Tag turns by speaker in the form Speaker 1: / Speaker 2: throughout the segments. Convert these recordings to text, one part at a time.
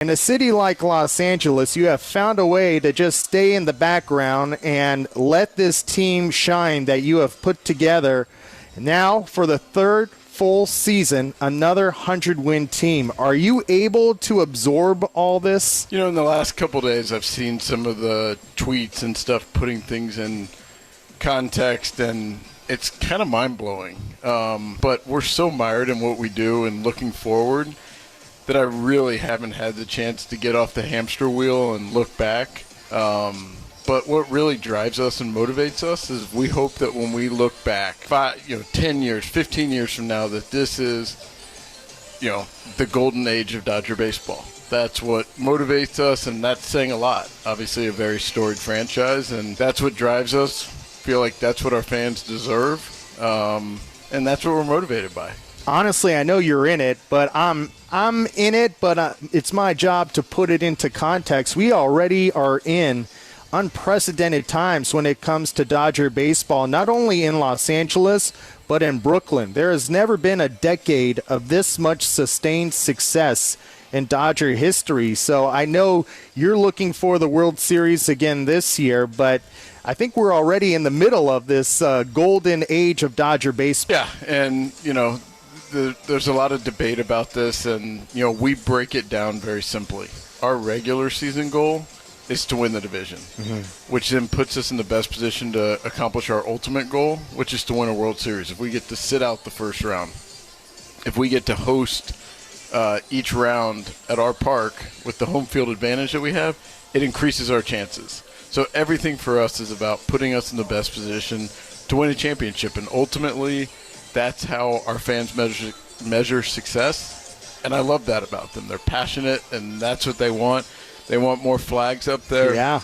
Speaker 1: In a city like Los Angeles, you have found a way to just stay in the background and let this team shine that you have put together. Now, for the third full season, another 100-win team. Are you able to absorb all this?
Speaker 2: You know, in the last couple days, I've seen some of the tweets and stuff putting things in context, and it's kind of mind-blowing. But we're so mired in what we do and looking forward that I really haven't had the chance to get off the hamster wheel and look back. But what really drives us and motivates us is we hope that when we look back 10 years, 15 years from now, that this is, the golden age of Dodger baseball. That's what motivates us, and that's saying a lot. Obviously a very storied franchise, and that's what drives us. Feel like that's what our fans deserve, and that's what we're motivated by.
Speaker 1: Honestly, I know you're in it, but I'm in it, but it's my job to put it into context. We already are in unprecedented times when it comes to Dodger baseball, not only in Los Angeles, but in Brooklyn. There has never been a decade of this much sustained success in Dodger history. So I know you're looking for the World Series again this year, but I think we're already in the middle of this golden age of Dodger baseball.
Speaker 2: Yeah, and, there's a lot of debate about this, and, we break it down very simply. Our regular season goal is to win the division, which then puts us in the best position to accomplish our ultimate goal, which is to win a World Series. If we get to sit out the first round, if we get to host each round at our park with the home field advantage that we have, it increases our chances. So everything for us is about putting us in the best position to win a championship, and ultimately that's how our fans measure success, and I love that about them. They're passionate, and that's what they want. They want more flags up there.
Speaker 1: Yeah.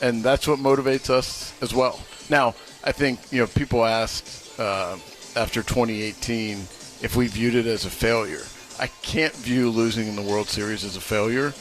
Speaker 2: And that's what motivates us as well. Now, I think, people asked after 2018 if we viewed it as a failure. I can't view losing in the World Series as a failure,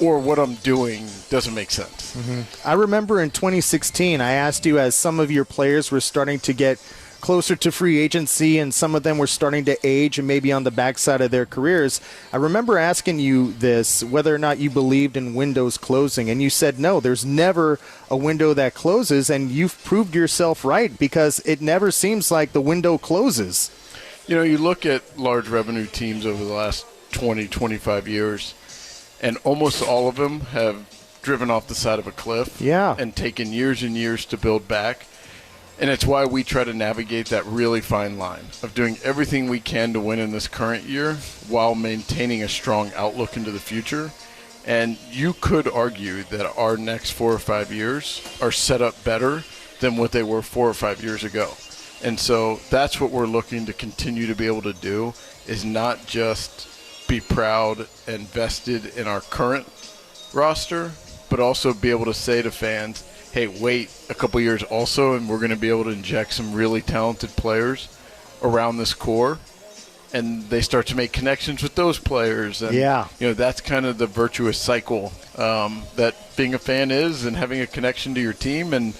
Speaker 2: or what I'm doing doesn't make sense.
Speaker 1: I remember in 2016, I asked you, as some of your players were starting to get closer to free agency and some of them were starting to age and maybe on the backside of their careers, I remember asking you this, whether or not you believed in windows closing, and you said no, there's never a window that closes, and you've proved yourself right, because it never seems like the window closes.
Speaker 2: You look at large revenue teams over the last 20, 25 years, and almost all of them have driven off the side of a cliff, and taken years and years to build back. And it's why we try to navigate that really fine line of doing everything we can to win in this current year while maintaining a strong outlook into the future. And you could argue that our next 4 or 5 years are set up better than what they were 4 or 5 years ago. And so that's what we're looking to continue to be able to do, is not just be proud and vested in our current roster, but also be able to say to fans, hey, wait a couple years also, and we're going to be able to inject some really talented players around this core, and they start to make connections with those players. And, that's kind of the virtuous cycle that being a fan is, and having a connection to your team. And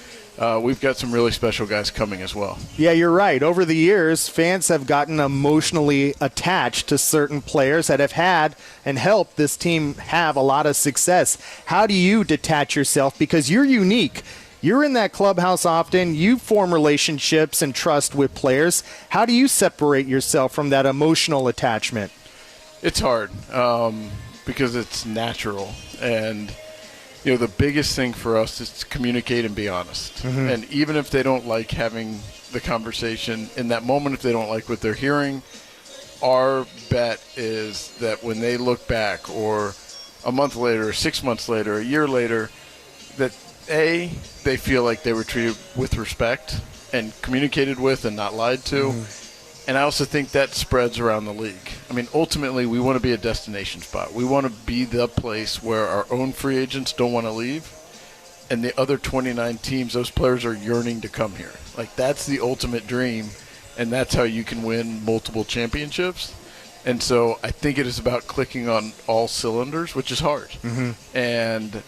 Speaker 2: we've got some really special guys coming as well.
Speaker 1: Yeah, you're right. Over the years, fans have gotten emotionally attached to certain players that have had and helped this team have a lot of success. How do you detach yourself? Because you're unique. You're in that clubhouse often. You form relationships and trust with players. How do you separate yourself from that emotional attachment?
Speaker 2: It's hard because it's natural. And the biggest thing for us is to communicate and be honest. And even if they don't like having the conversation in that moment, if they don't like what they're hearing, our bet is that when they look back, or a month later, or 6 months later, a year later, that they feel like they were treated with respect and communicated with and not lied to. And I also think that spreads around the league. I mean, ultimately, we want to be a destination spot. We want to be the place where our own free agents don't want to leave, and the other 29 teams, those players are yearning to come here. Like, that's the ultimate dream, and that's how you can win multiple championships. And so I think it is about clicking on all cylinders, which is hard. And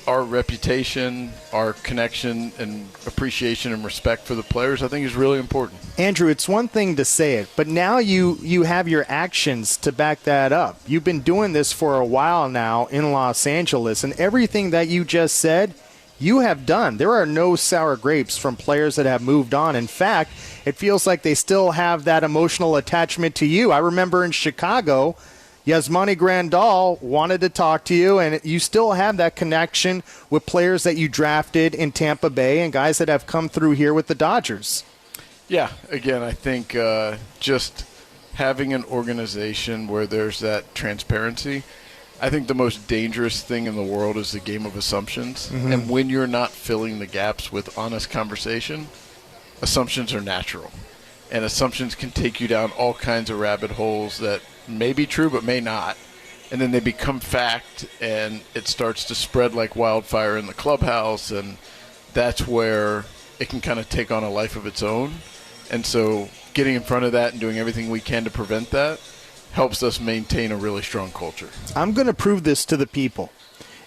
Speaker 2: our reputation, our connection and appreciation and respect for the players, I think is really important.
Speaker 1: Andrew, it's one thing to say it, but now you have your actions to back that up. You've been doing this for a while now in Los Angeles, and everything that you just said, you have done. There are no sour grapes from players that have moved on. In fact, it feels like they still have that emotional attachment to you. I remember in Chicago, Yasmani Grandal wanted to talk to you, and you still have that connection with players that you drafted in Tampa Bay and guys that have come through here with the Dodgers.
Speaker 2: Yeah, again, I think just having an organization where there's that transparency, I think the most dangerous thing in the world is the game of assumptions. Mm-hmm. And when you're not filling the gaps with honest conversation, assumptions are natural. And assumptions can take you down all kinds of rabbit holes that may be true but may not, and then they become fact, and it starts to spread like wildfire in the clubhouse, and that's where it can kind of take on a life of its own. And so getting in front of that and doing everything we can to prevent that helps us maintain a really strong culture.
Speaker 1: I'm going to prove this to the people.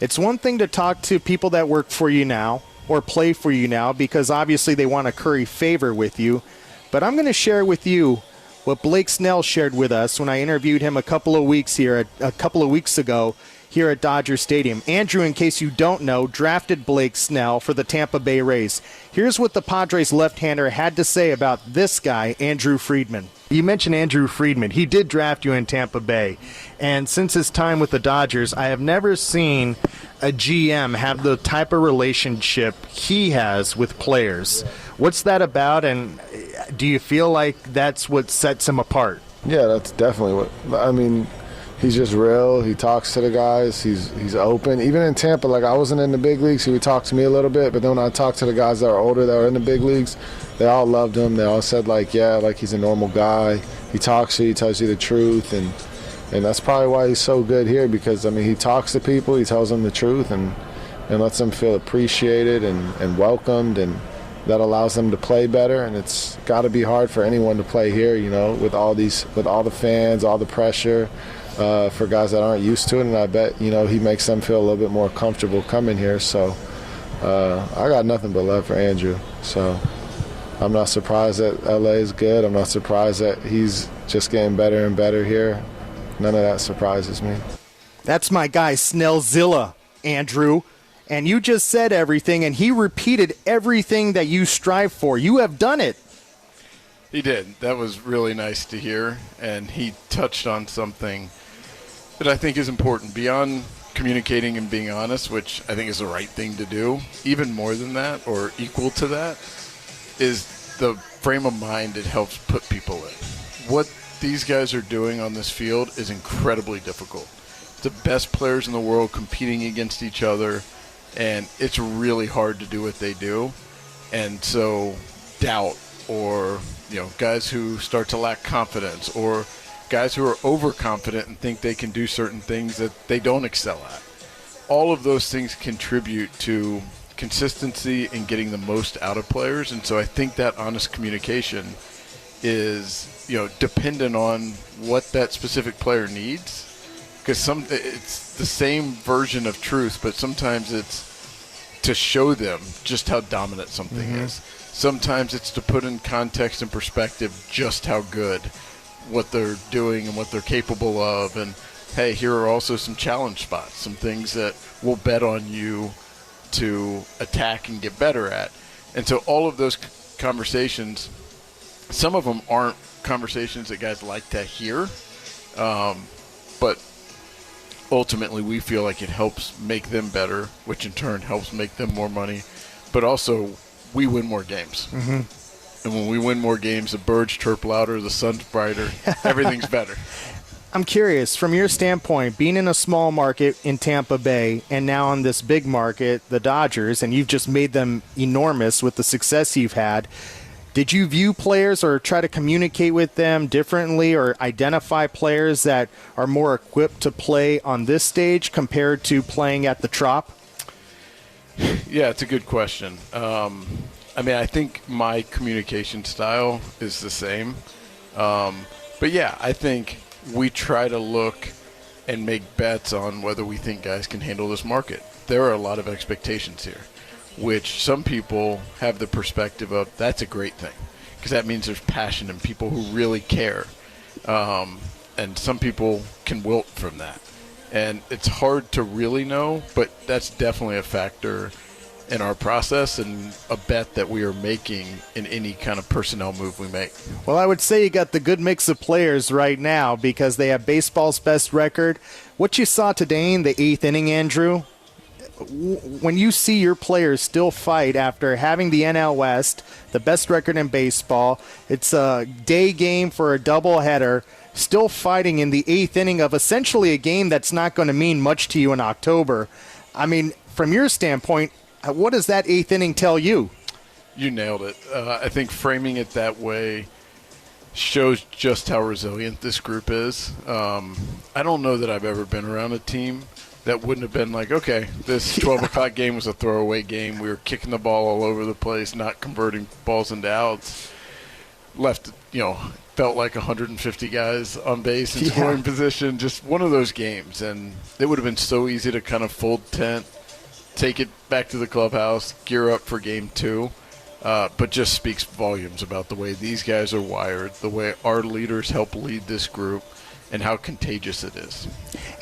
Speaker 1: It's one thing to talk to people that work for you now or play for you now, because obviously they want to curry favor with you, but I'm going to share with you what Blake Snell shared with us when I interviewed him a couple of weeks ago here at Dodger Stadium. Andrew, in case you don't know, drafted Blake Snell for the Tampa Bay Rays. Here's what the Padres left-hander had to say about this guy, Andrew Friedman. You mentioned Andrew Friedman. He did draft you in Tampa Bay. And since his time with the Dodgers, I have never seen a GM have the type of relationship he has with players. What's that about, and do you feel like that's what sets him apart?
Speaker 3: Yeah, that's definitely what – I mean, he's just real. He talks to the guys. He's open. Even in Tampa, like I wasn't in the big leagues. He would talk to me a little bit, but then when I talked to the guys that are older that were in the big leagues, they all loved him. They all said, like, yeah, like he's a normal guy. He talks to you, he tells you the truth, and that's probably why he's so good here, because, I mean, he talks to people, he tells them the truth, and lets them feel appreciated and welcomed, and that allows them to play better. And it's got to be hard for anyone to play here, you know, with all the fans, all the pressure, for guys that aren't used to it. And I bet, you know, he makes them feel a little bit more comfortable coming here. So I got nothing but love for Andrew. So I'm not surprised that LA is good. I'm not surprised that he's just getting better and better here. None of that surprises me.
Speaker 1: That's my guy, Snellzilla, Andrew. And you just said everything, and he repeated everything that you strive for. You have done it.
Speaker 2: He did. That was really nice to hear. And he touched on something that I think is important. Beyond communicating and being honest, which I think is the right thing to do, even more than that or equal to that, is the frame of mind it helps put people in. What these guys are doing on this field is incredibly difficult. The best players in the world competing against each other, and it's really hard to do what they do. And so doubt, or guys who start to lack confidence, or guys who are overconfident and think they can do certain things that they don't excel at, all of those things contribute to consistency and getting the most out of players. And so I think that honest communication is dependent on what that specific player needs, because it's the same version of truth, but sometimes it's to show them just how dominant something is. Sometimes it's to put in context and perspective just how good what they're doing and what they're capable of. And hey, here are also some challenge spots, some things that we'll bet on you to attack and get better at. And so all of those conversations, some of them aren't conversations that guys like to hear, but ultimately we feel like it helps make them better, which in turn helps make them more money. But also, we win more games. And when we win more games, the birds chirp louder, the sun's brighter, everything's better.
Speaker 1: I'm curious, from your standpoint, being in a small market in Tampa Bay and now on this big market, the Dodgers, and you've just made them enormous with the success you've had, did you view players or try to communicate with them differently, or identify players that are more equipped to play on this stage compared to playing at the Trop?
Speaker 2: Yeah, it's a good question. I think my communication style is the same. But yeah, I think we try to look and make bets on whether we think guys can handle this market. There are a lot of expectations here, which some people have the perspective of that's a great thing because that means there's passion and people who really care. And some people can wilt from that. And it's hard to really know, but that's definitely a factor in our process and a bet that we are making in any kind of personnel move we make.
Speaker 1: Well, I would say you got the good mix of players right now because they have baseball's best record. What you saw today in the 8th inning, Andrew, when you see your players still fight after having the NL West, the best record in baseball, it's a day game for a doubleheader, still fighting in the 8th inning of essentially a game that's not going to mean much to you in October. I mean, from your standpoint, what does that 8th inning tell you?
Speaker 2: You nailed it. I think framing it that way shows just how resilient this group is. I don't know that I've ever been around a team that wouldn't have been like, okay, this 12 o'clock game was a throwaway game. We were kicking the ball all over the place, not converting balls into outs. Left, felt like 150 guys on base in scoring position. Just one of those games. And it would have been so easy to kind of fold tent, take it back to the clubhouse, gear up for game 2. But just speaks volumes about the way these guys are wired, the way our leaders help lead this group, and how contagious it is.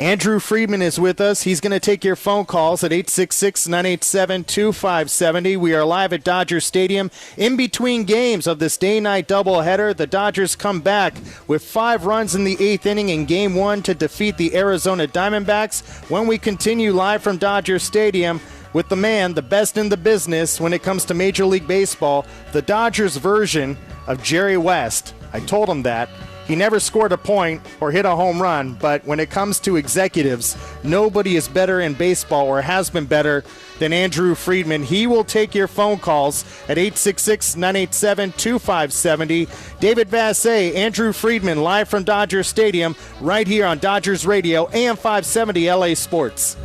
Speaker 1: Andrew Friedman is with us. He's going to take your phone calls at 866-987-2570. We are live at Dodger Stadium. In between games of this day-night doubleheader, the Dodgers come back with 5 runs in the 8th inning in Game 1 to defeat the Arizona Diamondbacks. When we continue live from Dodger Stadium with the man, the best in the business when it comes to Major League Baseball, the Dodgers version of Jerry West. I told him that. He never scored a point or hit a home run, but when it comes to executives, nobody is better in baseball or has been better than Andrew Friedman. He will take your phone calls at 866-987-2570. David Vassegh, Andrew Friedman, live from Dodger Stadium, right here on Dodgers Radio, AM 570 LA Sports.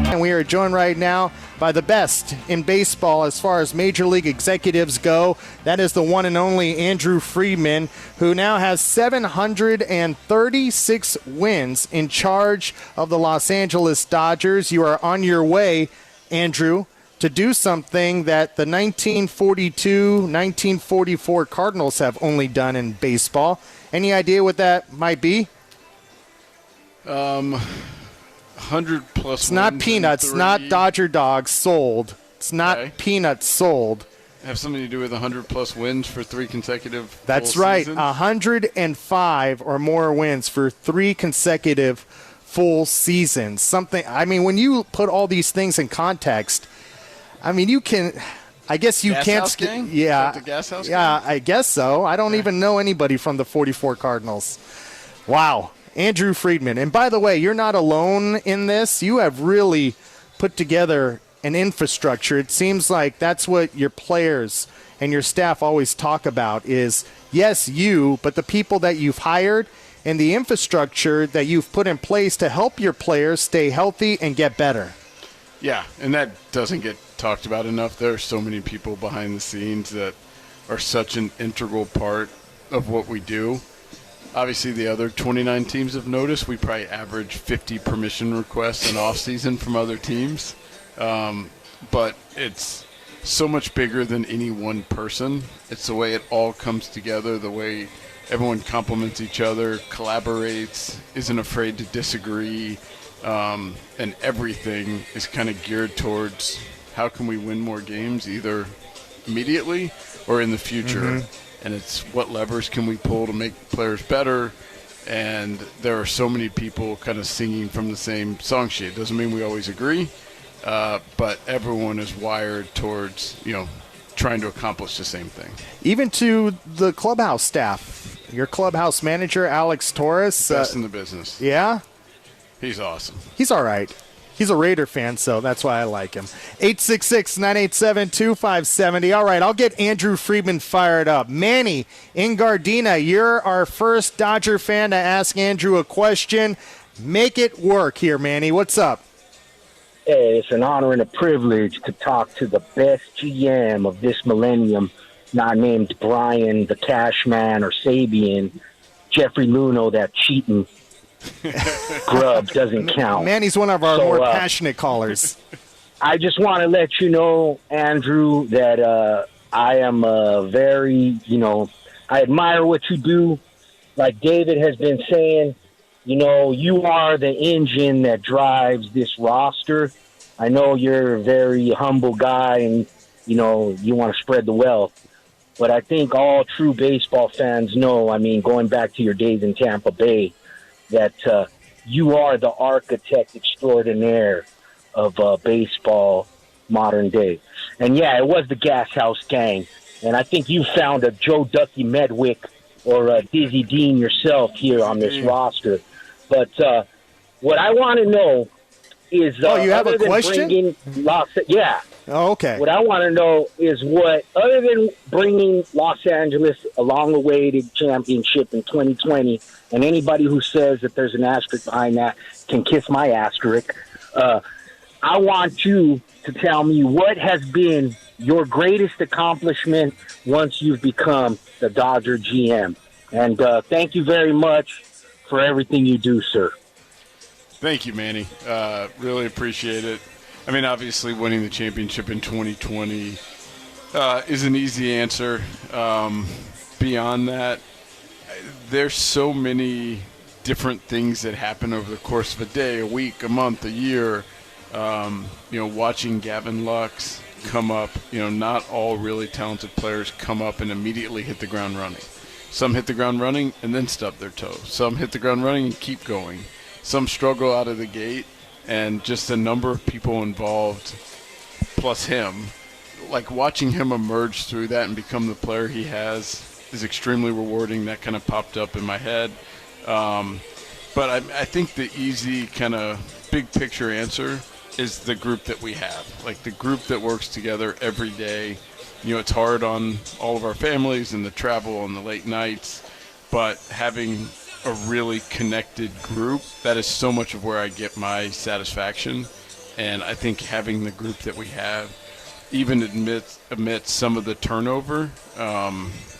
Speaker 1: And we are joined right now by the best in baseball as far as Major League executives go. That is the one and only Andrew Friedman, who now has 736 wins in charge of the Los Angeles Dodgers. You are on your way, Andrew, to do something that the 1942-1944 Cardinals have only done in baseball. Any idea what that might be?
Speaker 2: 100 plus.
Speaker 1: It's not peanuts, not Dodger dogs sold. It's not peanuts sold.
Speaker 2: Have something to do with 100 plus wins for 3 consecutive.
Speaker 1: That's right,
Speaker 2: seasons?
Speaker 1: 105 or more wins for 3 consecutive full seasons. Something. I mean, when you put all these things in context, I mean, you can. I guess you can't.
Speaker 2: Yeah. Is that the gas house gang?
Speaker 1: I guess so. I don't even know anybody from the 44 Cardinals. Wow. Andrew Friedman. And by the way, you're not alone in this. You have really put together an infrastructure. It seems like that's what your players and your staff always talk about is, yes, you, but the people that you've hired and the infrastructure that you've put in place to help your players stay healthy and get better.
Speaker 2: Yeah, and that doesn't get talked about enough. There are so many people behind the scenes that are such an integral part of what we do. Obviously, the other 29 teams have noticed we probably average 50 permission requests in off-season from other teams. But it's so much bigger than any one person. It's the way it all comes together, the way everyone complements each other, collaborates, isn't afraid to disagree, and everything is kind of geared towards how can we win more games either immediately or in the future. Mm-hmm. And it's what levers can we pull to make players better. And there are so many people kind of singing from the same song sheet. Doesn't mean we always agree, but everyone is wired towards, trying to accomplish the same thing.
Speaker 1: Even to the clubhouse staff. Your clubhouse manager, Alex Torres.
Speaker 2: Best in the business.
Speaker 1: Yeah?
Speaker 2: He's awesome.
Speaker 1: He's all right. He's a Raider fan, so that's why I like him. 866-987-2570. All right, I'll get Andrew Friedman fired up. Manny in Gardena, you're our first Dodger fan to ask Andrew a question. Make it work here, Manny. What's up?
Speaker 4: Hey, it's an honor and a privilege to talk to the best GM of this millennium, not named Brian the Cash Man or Sabian. Jeffrey Luno, that cheating grub, doesn't count.
Speaker 1: Manny's one of our more passionate callers.
Speaker 4: I just want to let you know, Andrew, that I am very, I admire what you do. Like David has been saying, you are the engine that drives this roster. I know you're a very humble guy and, you want to spread the wealth. But I think all true baseball fans know, going back to your days in Tampa Bay, that you are the architect extraordinaire of baseball modern day. And, yeah, it was the Gas House Gang. And I think you found a Joe Ducky Medwick or a Dizzy Dean yourself here on this roster. But what I want to know is...
Speaker 1: you have a question?
Speaker 4: Yeah.
Speaker 1: Oh, okay.
Speaker 4: What I want to know is other than bringing Los Angeles along the way to championship in 2020, and anybody who says that there's an asterisk behind that can kiss my asterisk, I want you to tell me what has been your greatest accomplishment once you've become the Dodger GM. And thank you very much for everything you do, sir.
Speaker 2: Thank you, Manny. Really appreciate it. Obviously winning the championship in 2020 is an easy answer. Beyond that, there's so many different things that happen over the course of a day, a week, a month, a year. Watching Gavin Lux come up, not all really talented players come up and immediately hit the ground running. Some hit the ground running and then stub their toe. Some hit the ground running and keep going. Some struggle out of the gate, and just the number of people involved, plus him, like watching him emerge through that and become the player he has is extremely rewarding. That kind of popped up in my head. But I think the easy kind of big picture answer is the group that we have, like the group that works together every day. It's hard on all of our families and the travel and the late nights, but having a really connected group, that is so much of where I get my satisfaction. And I think having the group that we have, even amidst some of the turnover,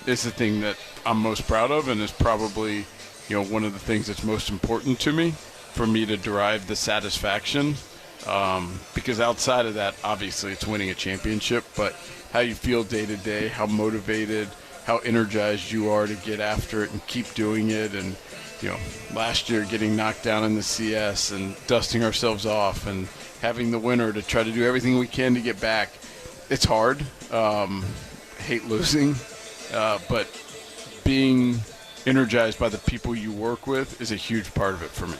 Speaker 2: is the thing that I'm most proud of, and is probably one of the things that's most important to me, for me to derive the satisfaction. Because outside of that, obviously it's winning a championship, but how you feel day to day, how motivated, how energized you are to get after it and keep doing it. And last year getting knocked down in the CS and dusting ourselves off and having the winner to try to do everything we can to get back. It's hard. Hate losing. But being energized by the people you work with is a huge part of it for me.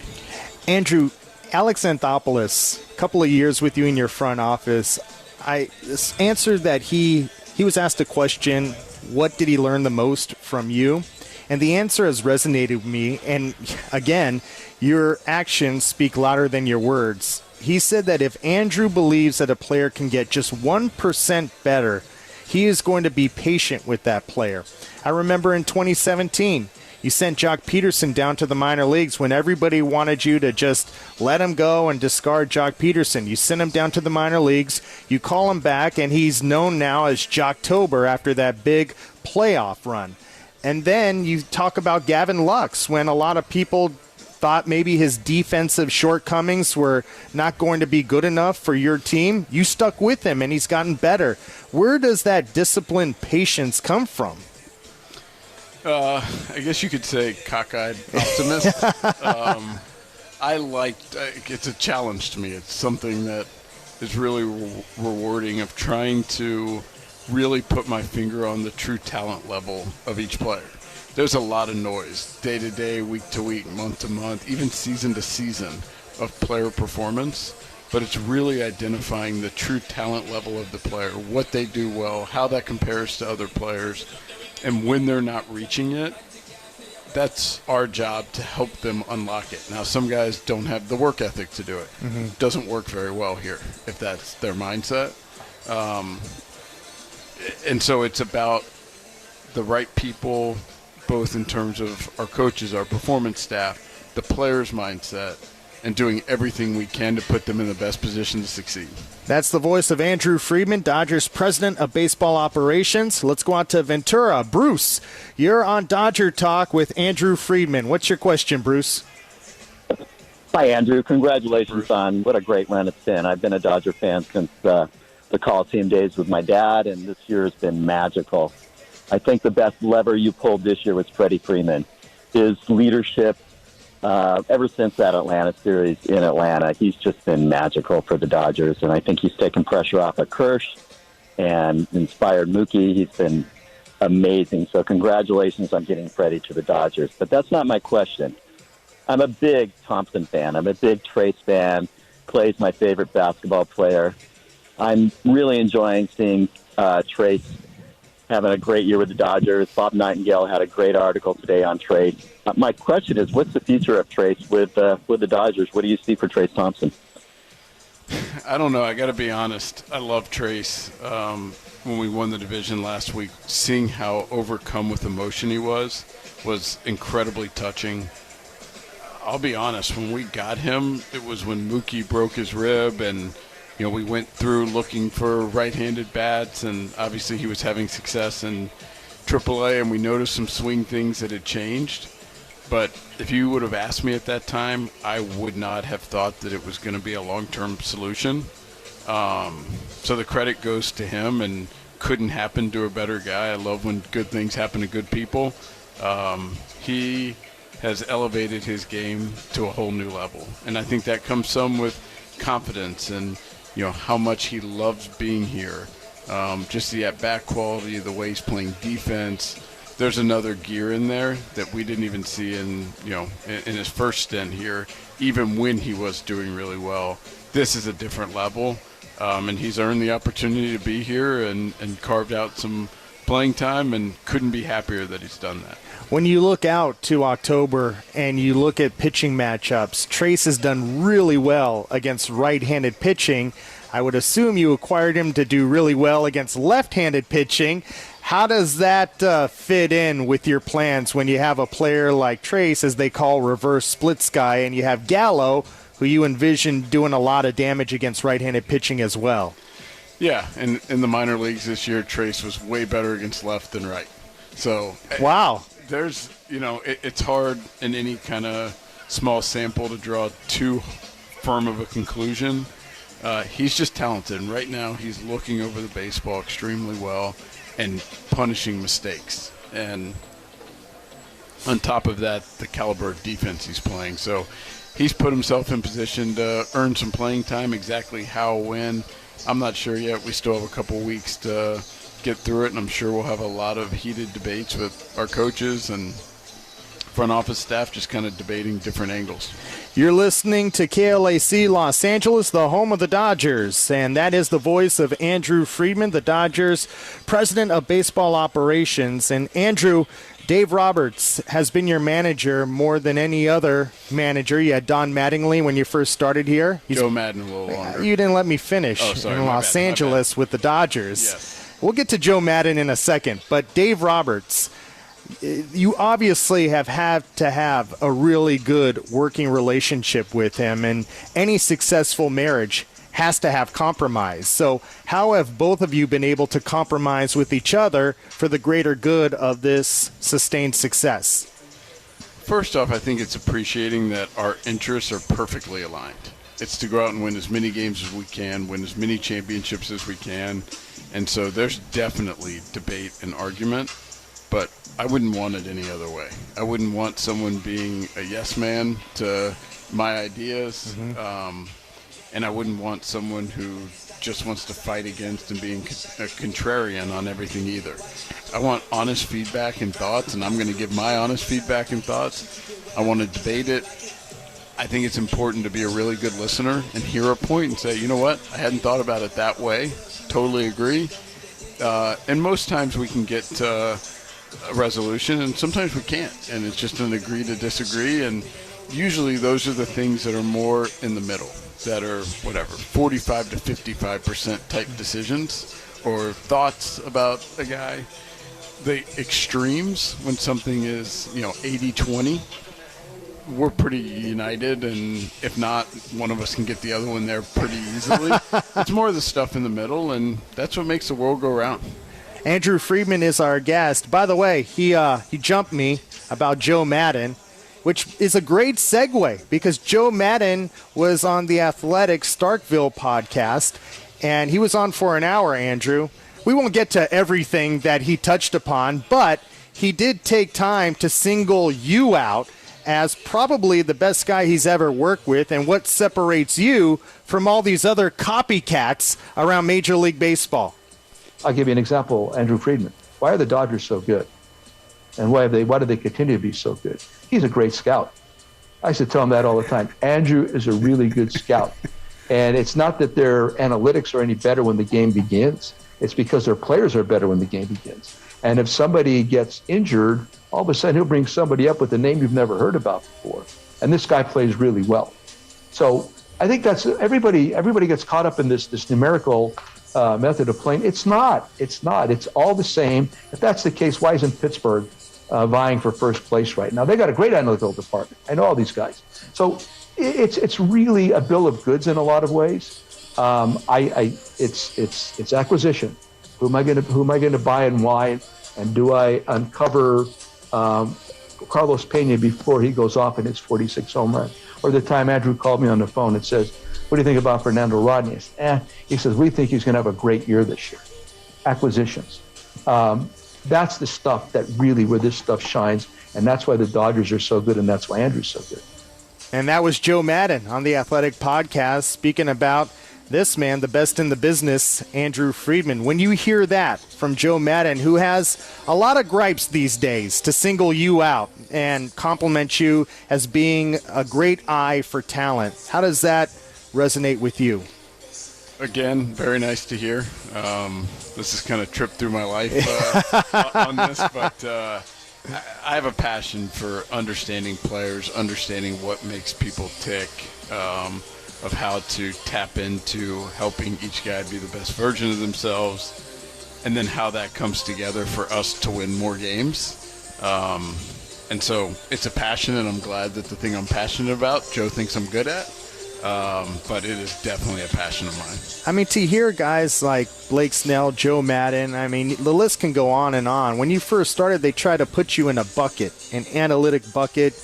Speaker 1: Andrew, Alex Anthopoulos, a couple of years with you in your front office, I answered that he was asked a question, what did he learn the most from you? And the answer has resonated with me. And again, your actions speak louder than your words. He said that if Andrew believes that a player can get just 1% better, he is going to be patient with that player. I remember in 2017, you sent Jock Peterson down to the minor leagues when everybody wanted you to just let him go and discard Jock Peterson. You sent him down to the minor leagues. You call him back, and he's known now as Jocktober after that big playoff run. And then you talk about Gavin Lux when a lot of people thought maybe his defensive shortcomings were not going to be good enough for your team. You stuck with him, and he's gotten better. Where does that disciplined patience come from?
Speaker 2: I guess you could say cockeyed optimist. It's a challenge to me. It's something that is really rewarding, of trying to really put my finger on the true talent level of each player. There's a lot of noise, day to day, week to week, month to month, even season to season of player performance. But it's really identifying the true talent level of the player, what they do well, how that compares to other players. And when they're not reaching it, that's our job to help them unlock it. Now, some guys don't have the work ethic to do it. Mm-hmm. Doesn't work very well here if that's their mindset. And so it's about the right people, both in terms of our coaches, our performance staff, the player's mindset, and doing everything we can to put them in the best position to succeed.
Speaker 1: That's the voice of Andrew Friedman, Dodgers president of baseball operations. Let's go out to Ventura. Bruce, you're on Dodger Talk with Andrew Friedman. What's your question, Bruce?
Speaker 5: Hi, Andrew. Congratulations on what a great run it's been. I've been a Dodger fan since the Coliseum days with my dad, and this year has been magical. I think the best lever you pulled this year was Freddie Freeman. His leadership, ever since that Atlanta series in Atlanta, he's just been magical for the Dodgers, and I think he's taken pressure off of Kersh and inspired Mookie. He's been amazing. So congratulations on getting Freddie to the Dodgers. But that's not my question. I'm a big Thompson fan. I'm a big Trayce fan. Clay's my favorite basketball player. I'm really enjoying seeing Trayce having a great year with the Dodgers. Bob Nightingale had a great article today on Trayce. My question is, what's the future of Trayce with the Dodgers? What do you see for Trayce Thompson?
Speaker 2: I don't know. I got to be honest. I love Trayce. When we won the division last week, seeing how overcome with emotion he was incredibly touching. I'll be honest, when we got him, it was when Mookie broke his rib, and we went through looking for right-handed bats, and obviously he was having success in AAA, and we noticed some swing things that had changed. But if you would have asked me at that time, I would not have thought that it was going to be a long-term solution. So the credit goes to him, and couldn't happen to a better guy. I love when good things happen to good people. He has elevated his game to a whole new level. And I think that comes some with confidence and, how much he loves being here. Just the at-bat quality, the way he's playing defense. There's another gear in there that we didn't even see in his first stint here, even when he was doing really well. This is a different level, and he's earned the opportunity to be here and carved out some playing time, and couldn't be happier that he's done that.
Speaker 1: When you look out to October and you look at pitching matchups, Trayce has done really well against right-handed pitching. I would assume you acquired him to do really well against left-handed pitching. How does that fit in with your plans when you have a player like Trayce, as they call reverse splits guy, and you have Gallo, who you envision doing a lot of damage against right-handed pitching as well?
Speaker 2: Yeah, and in the minor leagues this year, Trayce was way better against left than right. So
Speaker 1: wow.
Speaker 2: There's, it's hard in any kind of small sample to draw too firm of a conclusion. He's just talented. And right now, he's looking over the baseball extremely well and punishing mistakes. And on top of that, the caliber of defense he's playing. So he's put himself in position to earn some playing time. Exactly how, when, I'm not sure yet. We still have a couple weeks to get through it, and I'm sure we'll have a lot of heated debates with our coaches and front office staff, just kind of debating different angles.
Speaker 1: You're listening to KLAC Los Angeles, the home of the Dodgers, and that is the voice of Andrew Friedman, the Dodgers president of baseball operations. And Andrew, Dave Roberts has been your manager more than any other manager. You had Don Mattingly when you first started here.
Speaker 2: Joe Madden a little longer.
Speaker 1: You didn't let me finish in Los Angeles with the Dodgers.
Speaker 2: Yes.
Speaker 1: We'll get to Joe Madden in a second, but Dave Roberts, you obviously have had to have a really good working relationship with him, and any successful marriage has to have compromise. So how have both of you been able to compromise with each other for the greater good of this sustained success?
Speaker 2: First off, I think it's appreciating that our interests are perfectly aligned. It's to go out and win as many games as we can, win as many championships as we can. And so there's definitely debate and argument, but I wouldn't want it any other way. I wouldn't want someone being a yes man to my ideas, and I wouldn't want someone who just wants to fight against and being a contrarian on everything either. I want honest feedback and thoughts, and I'm going to give my honest feedback and thoughts. I want to debate it. I think it's important to be a really good listener and hear a point and say, you know what, I hadn't thought about it that way. Totally agree. And most times we can get to a resolution, and sometimes we can't. And it's just an agree to disagree. And usually those are the things that are more in the middle, that are, 45 to 55% type decisions or thoughts about a guy. The extremes, when something is, 80-20, we're pretty united, and if not, one of us can get the other one there pretty easily. It's more of the stuff in the middle, and that's what makes the world go round.
Speaker 1: Andrew Friedman is our guest. By the way, he jumped me about Joe Madden, which is a great segue because Joe Madden was on the Athletic Starkville podcast, and he was on for an hour, Andrew. We won't get to everything that he touched upon, but he did take time to single you out as probably the best guy he's ever worked with and what separates you from all these other copycats around Major League Baseball.
Speaker 6: I'll give you an example, Andrew Friedman. Why are the Dodgers so good? And why do they continue to be so good? He's a great scout. I used to tell him that all the time. Andrew is a really good scout. And it's not that their analytics are any better when the game begins. It's because their players are better when the game begins. And if somebody gets injured, all of a sudden he'll bring somebody up with a name you've never heard about before. And this guy plays really well. So I think that's everybody gets caught up in this numerical method of playing. It's not. It's all the same. If that's the case, why isn't Pittsburgh vying for first place right now? They got a great analytical department. I know all these guys. So it's really a bill of goods in a lot of ways. It's acquisition. Who am I going to buy and why? And do I uncover Carlos Pena before he goes off and hits 46 home runs? Or the time Andrew called me on the phone and says, "What do you think about Fernando Rodney?" He says, "We think he's going to have a great year this year." Acquisitions. That's the stuff that really where this stuff shines, and that's why the Dodgers are so good, and that's why Andrew's so good.
Speaker 1: And that was Joe Madden on the Athletic podcast speaking about this man, the best in the business, Andrew Friedman. When you hear that from Joe Madden, who has a lot of gripes these days to single you out and compliment you as being a great eye for talent, how does that resonate with you?
Speaker 2: Again, very nice to hear. This has kind of tripped through my life on this, but I have a passion for understanding players, understanding what makes people tick, of how to tap into helping each guy be the best version of themselves, and then how that comes together for us to win more games. And so it's a passion, and I'm glad that the thing I'm passionate about, Joe thinks I'm good at. But it is definitely a passion of mine.
Speaker 1: I mean, to hear guys like Blake Snell, Joe Madden, I mean, the list can go on and on. When you first started, they tried to put you in a bucket, an analytic bucket.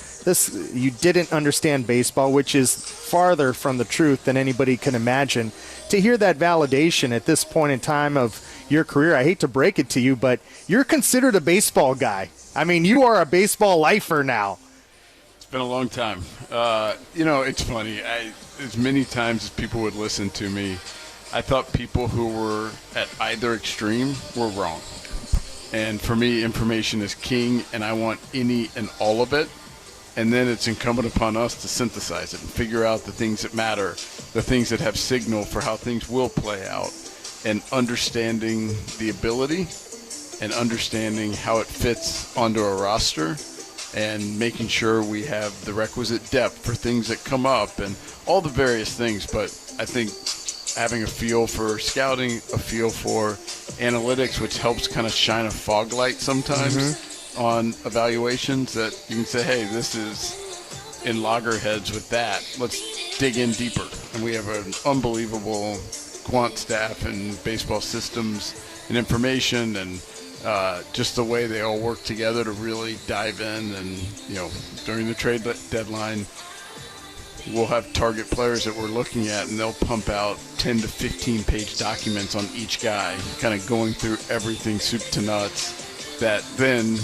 Speaker 1: You didn't understand baseball, which is farther from the truth than anybody can imagine. To hear that validation at this point in time of your career, I hate to break it to you, but you're considered a baseball guy. I mean, you are a baseball lifer now.
Speaker 2: It's been a long time. It's funny. As many times as people would listen to me, I thought people who were at either extreme were wrong. And for me, information is king, and I want any and all of it. And then it's incumbent upon us to synthesize it and figure out the things that matter, the things that have signal for how things will play out, and understanding the ability and understanding how it fits onto a roster, and making sure we have the requisite depth for things that come up and all the various things. But I think having a feel for scouting, a feel for analytics, which helps kind of shine a fog light sometimes on evaluations, that you can say, hey, this is in loggerheads with that. Let's dig in deeper. And we have an unbelievable quant staff and baseball systems and information, and just the way they all work together to really dive in. And, during the trade deadline, we'll have target players that we're looking at, and they'll pump out 10 to 15 page documents on each guy, kind of going through everything soup to nuts, that then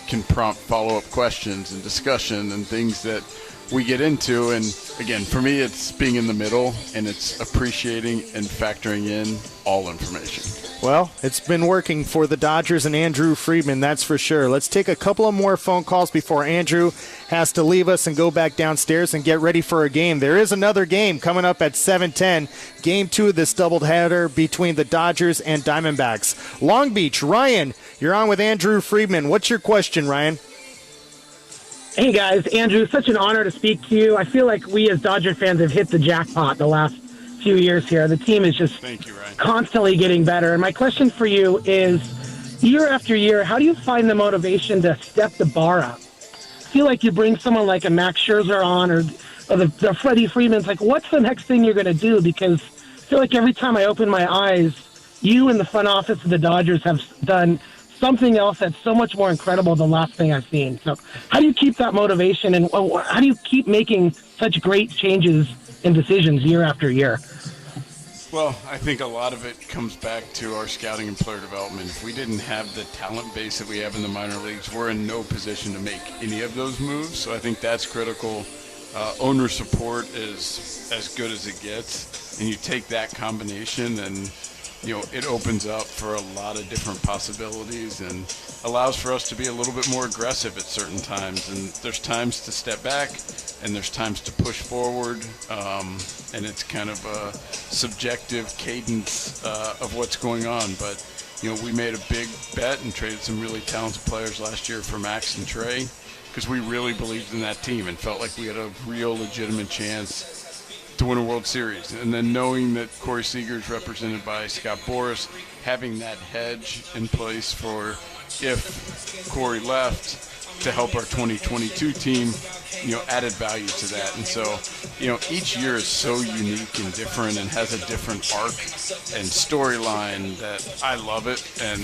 Speaker 2: can prompt follow-up questions and discussion and things that we get into. And again, for me, it's being in the middle, and it's appreciating and factoring in all information.
Speaker 1: Well, it's been working for the Dodgers and Andrew Friedman, that's for sure. Let's take a couple of more phone calls before Andrew has to leave us and go back downstairs and get ready for a game. There is another game coming up at 7:10, Game 2 of this doubleheader between the Dodgers and Diamondbacks. Long Beach, Ryan, you're on with Andrew Friedman. What's your question, Ryan?
Speaker 7: Hey, guys. Andrew, such an honor to speak to you. I feel like we as Dodger fans have hit the jackpot the last few years here. The team is just constantly getting better. And my question for you is, year after year, how do you find the motivation to step the bar up? feel like you bring someone like a Max Scherzer on or the Freddie Freeman's like, what's the next thing you're going to do? Because I feel like every time I open my eyes, you and the front office of the Dodgers have done something else that's so much more incredible than the last thing I've seen. So how do you keep that motivation, and how do you keep making such great changes and decisions year after year?
Speaker 8: Well, I think a lot of it comes back to our scouting and player development. If we didn't have the talent base that we have in the minor leagues, we're in no position to make any of those moves. So I think that's critical. Owner support is as good as it gets, and you take that combination and it opens up for a lot of different possibilities and allows for us to be a little bit more aggressive at certain times. And there's times to step back, and there's times to push forward. And it's kind of a subjective cadence of what's going on. But, we made a big bet and traded some really talented players last year for Max and Trey because we really believed in that team and felt like we had a real legitimate chance to win a World Series. And then knowing that Corey Seager is represented by Scott Boras, having that hedge in place for if Corey left to help our 2022 team, added value to that. And so, each year is so unique and different and has a different arc and storyline that I love it. And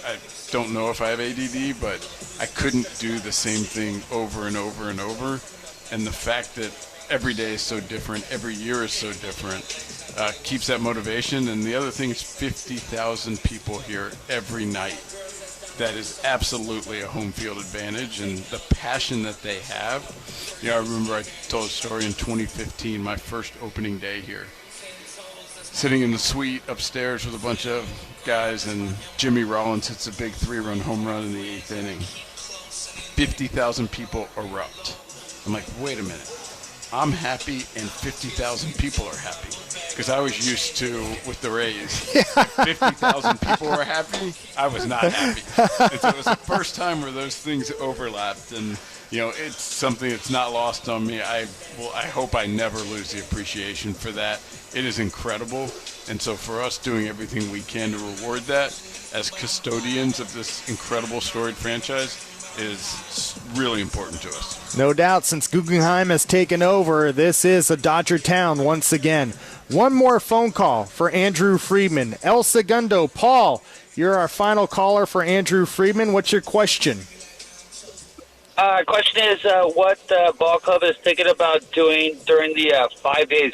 Speaker 8: I don't know if I have ADD, but I couldn't do the same thing over and over and over. And the fact that every day is so different, every year is so different, keeps that motivation. And the other thing is 50,000 people here every night. That is absolutely a home field advantage, and the passion that they have. I remember I told a story in 2015, my first opening day here, sitting in the suite upstairs with a bunch of guys, and Jimmy Rollins hits a big 3-run home run in the 8th inning. 50,000 people erupt. I'm like, wait a minute. I'm happy and 50,000 people are happy. Because I was used to, with the Rays, if 50,000 people were happy, I was not happy. And so it was the first time where those things overlapped. And, it's something that's not lost on me. I hope I never lose the appreciation for that. It is incredible. And so for us doing everything we can to reward that as custodians of this incredible storied franchise is really important to us.
Speaker 1: No doubt, since Guggenheim has taken over, this is a Dodger town once again. One more phone call for Andrew Friedman. El Segundo, Paul, you're our final caller for Andrew Friedman. What's your question?
Speaker 9: Question is what ball club is thinking about doing during the 5 days